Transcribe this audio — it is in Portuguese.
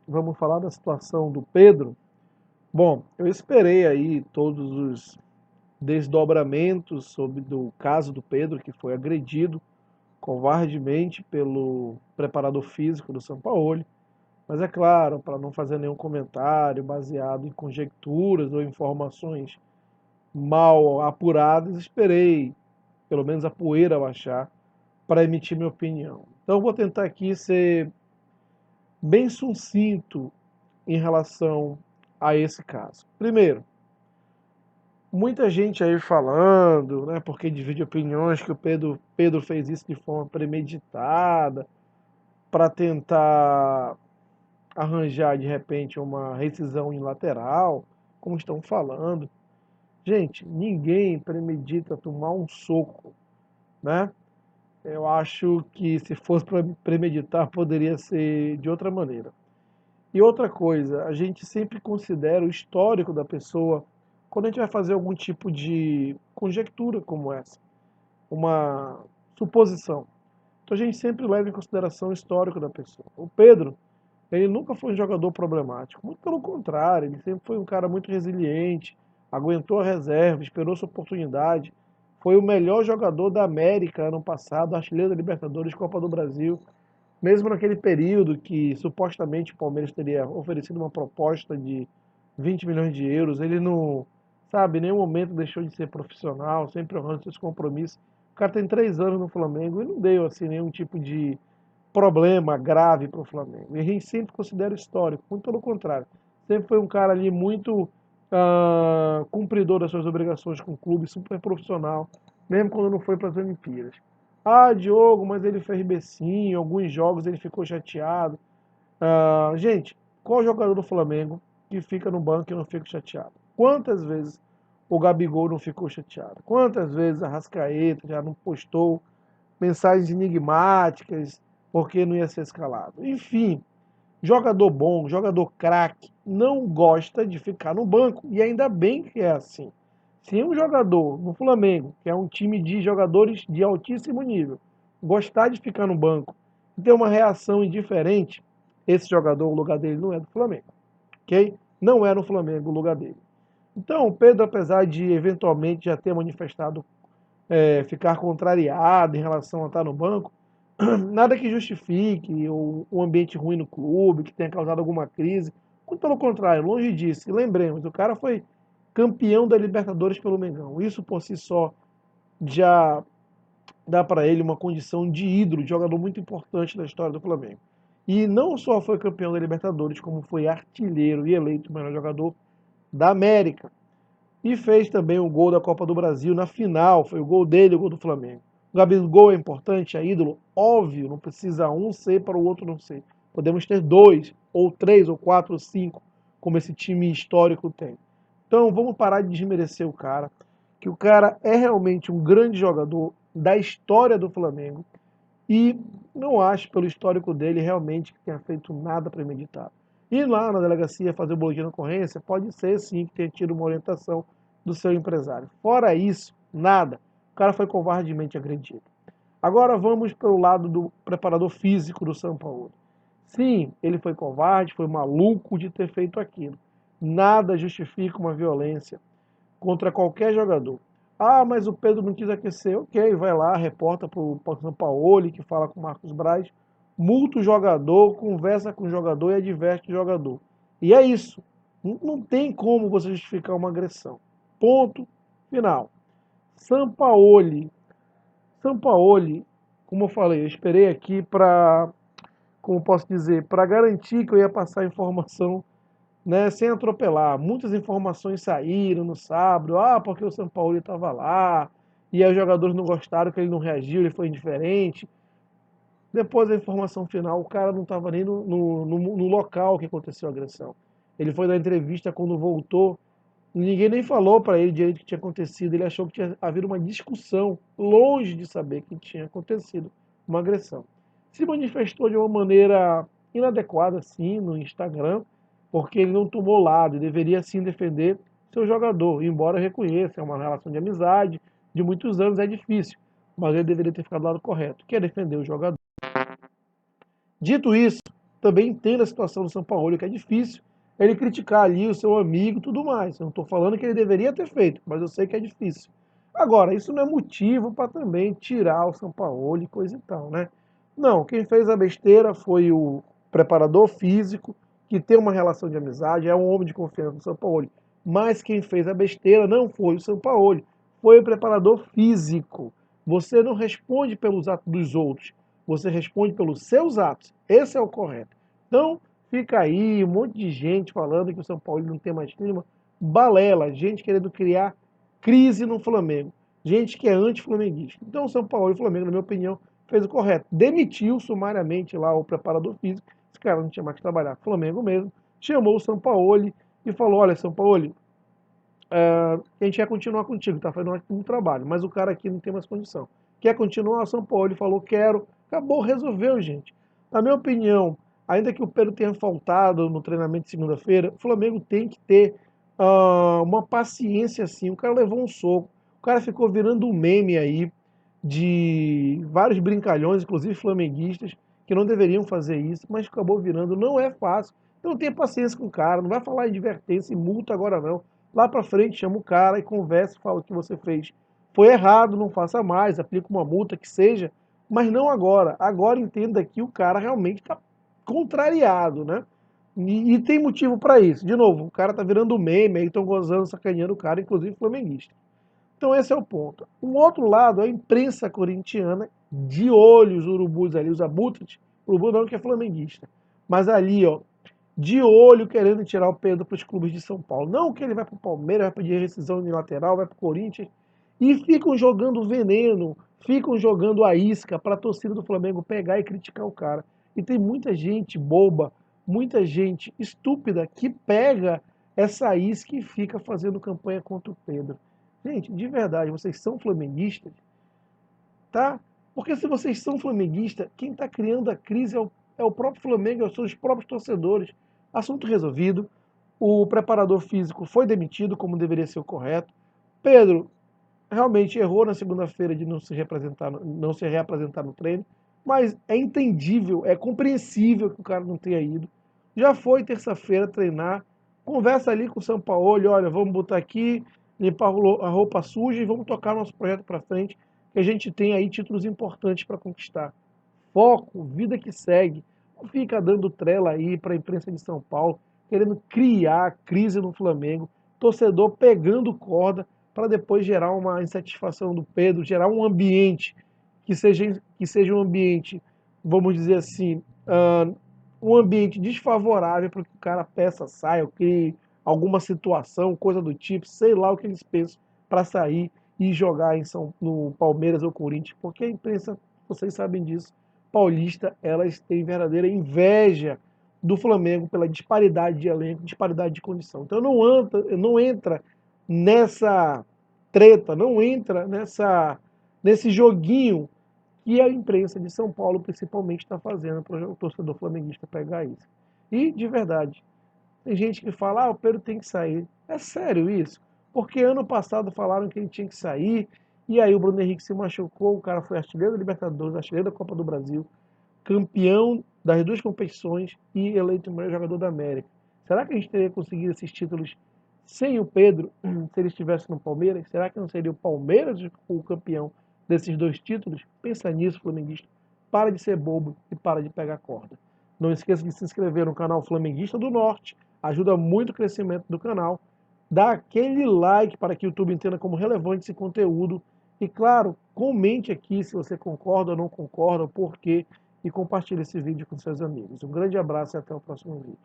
vamos falar da situação do Pedro. Bom, eu esperei aí todos os desdobramentos sobre do caso do Pedro, que foi agredido covardemente pelo preparador físico do Sampaoli. Mas é claro, para não fazer nenhum comentário baseado em conjecturas ou informações mal apuradas, esperei pelo menos a poeira baixar para emitir minha opinião. Então, vou tentar aqui ser bem sucinto em relação a esse caso. Primeiro, muita gente aí falando, né, porque divide opiniões que o Pedro fez isso de forma premeditada para tentar arranjar de repente uma rescisão unilateral, como estão falando. Gente, ninguém premedita tomar um soco, né? Eu acho que se fosse para premeditar poderia ser de outra maneira. E outra coisa, a gente sempre considera o histórico da pessoa quando a gente vai fazer algum tipo de conjectura como essa, uma suposição. Então a gente sempre leva em consideração o histórico da pessoa. O Pedro, ele nunca foi um jogador problemático, muito pelo contrário, ele sempre foi um cara muito resiliente, aguentou a reserva, esperou sua oportunidade, foi o melhor jogador da América ano passado, artilheiro da Libertadores, Copa do Brasil, mesmo naquele período que supostamente o Palmeiras teria oferecido uma proposta de 20 milhões de euros, ele não, sabe, em nenhum momento deixou de ser profissional, sempre honrando seus compromissos. O cara tem 3 anos no Flamengo e não deu assim nenhum tipo de problema grave para o Flamengo. E a gente sempre considera histórico, muito pelo contrário. Sempre foi um cara ali muito cumpridor das suas obrigações com o clube, super profissional, mesmo quando não foi para as Olimpíadas. Ah, Diogo, mas ele fez becinho, em alguns jogos ele ficou chateado. Gente, qual jogador do Flamengo que fica no banco e não fica chateado? Quantas vezes o Gabigol não ficou chateado? Quantas vezes a Rascaeta já não postou mensagens enigmáticas porque não ia ser escalado? Enfim, jogador bom, jogador craque, não gosta de ficar no banco. E ainda bem que é assim. Se um jogador no Flamengo, que é um time de jogadores de altíssimo nível, gostar de ficar no banco e ter uma reação indiferente, esse jogador, o lugar dele não é do Flamengo, ok? Não é no Flamengo o lugar dele. Então, o Pedro, apesar de eventualmente já ter manifestado ficar contrariado em relação a estar no banco, nada que justifique o ambiente ruim no clube, que tenha causado alguma crise. Muito pelo contrário, longe disso. E lembremos, o cara foi campeão da Libertadores pelo Mengão. Isso por si só já dá para ele uma condição de ídolo, de jogador muito importante da história do Flamengo. E não só foi campeão da Libertadores, como foi artilheiro e eleito o melhor jogador da América. E fez também o gol da Copa do Brasil na final. Foi o gol dele, o gol do Flamengo. O Gabigol é importante, é ídolo? Óbvio, não precisa um ser para o outro não ser. Podemos ter dois, ou três, ou quatro, ou cinco, como esse time histórico tem. Então vamos parar de desmerecer o cara, que o cara é realmente um grande jogador da história do Flamengo e não acho, pelo histórico dele, realmente que tenha feito nada premeditado. Ir lá na delegacia fazer o boletim de ocorrência, pode ser sim que tenha tido uma orientação do seu empresário. Fora isso, nada. O cara foi covardemente agredido. Agora vamos pelo lado do preparador físico do São Paulo. Sim, ele foi covarde, foi maluco de ter feito aquilo. Nada justifica uma violência contra qualquer jogador. Ah, mas o Pedro não quis aquecer. Ok, vai lá, reporta para o Sampaoli, que fala com o Marcos Braz, multa o jogador, conversa com o jogador e adverte o jogador. E é isso. Não tem como você justificar uma agressão. Ponto final. Sampaoli. Sampaoli, como eu falei, eu esperei aqui para, como posso dizer, para garantir que eu ia passar informação, né, sem atropelar. Muitas informações saíram no sábado, porque o São Paulo estava lá, e aí os jogadores não gostaram que ele não reagiu, ele foi indiferente. Depois da informação final, o cara não estava nem no local que aconteceu a agressão. Ele foi dar entrevista quando voltou, ninguém nem falou para ele direito o que tinha acontecido, ele achou que tinha havido uma discussão, longe de saber que tinha acontecido uma agressão. Se manifestou de uma maneira inadequada, sim, no Instagram, porque ele não tomou lado e deveria sim defender seu jogador, embora eu reconheça, é uma relação de amizade, de muitos anos, é difícil, mas ele deveria ter ficado do lado correto, que é defender o jogador. Dito isso, também entendo a situação do Sampaoli, que é difícil ele criticar ali o seu amigo e tudo mais. Eu não estou falando que ele deveria ter feito, mas eu sei que é difícil. Agora, isso não é motivo para também tirar o Sampaoli e coisa e tal, né? Não, quem fez a besteira foi o preparador físico, que tem uma relação de amizade, é um homem de confiança do Sampaoli. Mas quem fez a besteira não foi o Sampaoli, foi o preparador físico. Você não responde pelos atos dos outros, você responde pelos seus atos. Esse é o correto. Então, fica aí um monte de gente falando que o São Paulo não tem mais clima. Balela, gente querendo criar crise no Flamengo. Gente que é anti-flamenguista. Então, o São Paulo e o Flamengo, na minha opinião, fez o correto. Demitiu sumariamente lá o preparador físico. Esse cara não tinha mais que trabalhar. Flamengo mesmo. Chamou o São Paulo e falou: olha, São Paulo, a gente quer continuar contigo, tá fazendo um ótimo trabalho, mas o cara aqui não tem mais condição. Quer continuar? O São Paulo falou, quero. Acabou, resolveu, gente. Na minha opinião, ainda que o Pedro tenha faltado no treinamento de segunda-feira, o Flamengo tem que ter uma paciência assim. O cara levou um soco, o cara ficou virando um meme aí de vários brincalhões, inclusive flamenguistas, que não deveriam fazer isso, mas acabou virando. Não é fácil. Então tenha paciência com o cara, não vai falar em advertência e multa agora não. Lá para frente chama o cara e conversa e fala o que você fez foi errado, não faça mais, aplica uma multa que seja, mas não agora. Agora entenda que o cara realmente está contrariado, né? E tem motivo para isso. De novo, o cara tá virando meme, aí estão gozando, sacaneando o cara, inclusive flamenguista. Então esse é o ponto. O outro lado é a imprensa corintiana, de olho os urubus ali, os abutres, urubu não que é flamenguista, mas ali, ó, de olho querendo tirar o Pedro para os clubes de São Paulo. Não que ele vai para o Palmeiras, vai pedir rescisão unilateral, vai para o Corinthians. E ficam jogando veneno, ficam jogando a isca para a torcida do Flamengo pegar e criticar o cara. E tem muita gente boba, muita gente estúpida que pega essa isca e fica fazendo campanha contra o Pedro. Gente, de verdade, vocês são flamenguistas, tá? Porque se vocês são flamenguistas, quem está criando a crise é o próprio Flamengo, são os próprios torcedores. Assunto resolvido. O preparador físico foi demitido, como deveria ser o correto. Pedro realmente errou na segunda-feira de não se reapresentar no treino, mas é entendível, é compreensível que o cara não tenha ido. Já foi terça-feira treinar, conversa ali com o Sampaoli, olha, vamos botar aqui, limpar a roupa suja e vamos tocar nosso projeto para frente, que a gente tem aí títulos importantes para conquistar. Foco, vida que segue. Não fica dando trela aí para a imprensa de São Paulo, querendo criar crise no Flamengo, torcedor pegando corda para depois gerar uma insatisfação do Pedro, gerar um ambiente que seja um ambiente, vamos dizer assim, um ambiente desfavorável para que o cara peça, saia, ou crie alguma situação, coisa do tipo, sei lá o que eles pensam para sair e jogar no Palmeiras ou Corinthians, porque a imprensa, vocês sabem disso, paulista, elas têm verdadeira inveja do Flamengo pela disparidade de elenco, disparidade de condição. Então não entra nessa treta, não entra nesse joguinho que a imprensa de São Paulo principalmente está fazendo para o torcedor flamenguista pegar isso. E, de verdade, tem gente que fala, o Pedro tem que sair. É sério isso? Porque ano passado falaram que ele tinha que sair, e aí o Bruno Henrique se machucou, o cara foi artilheiro da Libertadores, artilheiro da Copa do Brasil, campeão das duas competições e eleito o melhor jogador da América. Será que a gente teria conseguido esses títulos sem o Pedro, se ele estivesse no Palmeiras? Será que não seria o Palmeiras o campeão desses dois títulos? Pensa nisso, flamenguista. Para de ser bobo e para de pegar corda. Não esqueça de se inscrever no canal Flamenguista do Norte, ajuda muito o crescimento do canal. Dá aquele like para que o YouTube entenda como relevante esse conteúdo. E claro, comente aqui se você concorda ou não concorda, por quê, e compartilhe esse vídeo com seus amigos. Um grande abraço e até o próximo vídeo.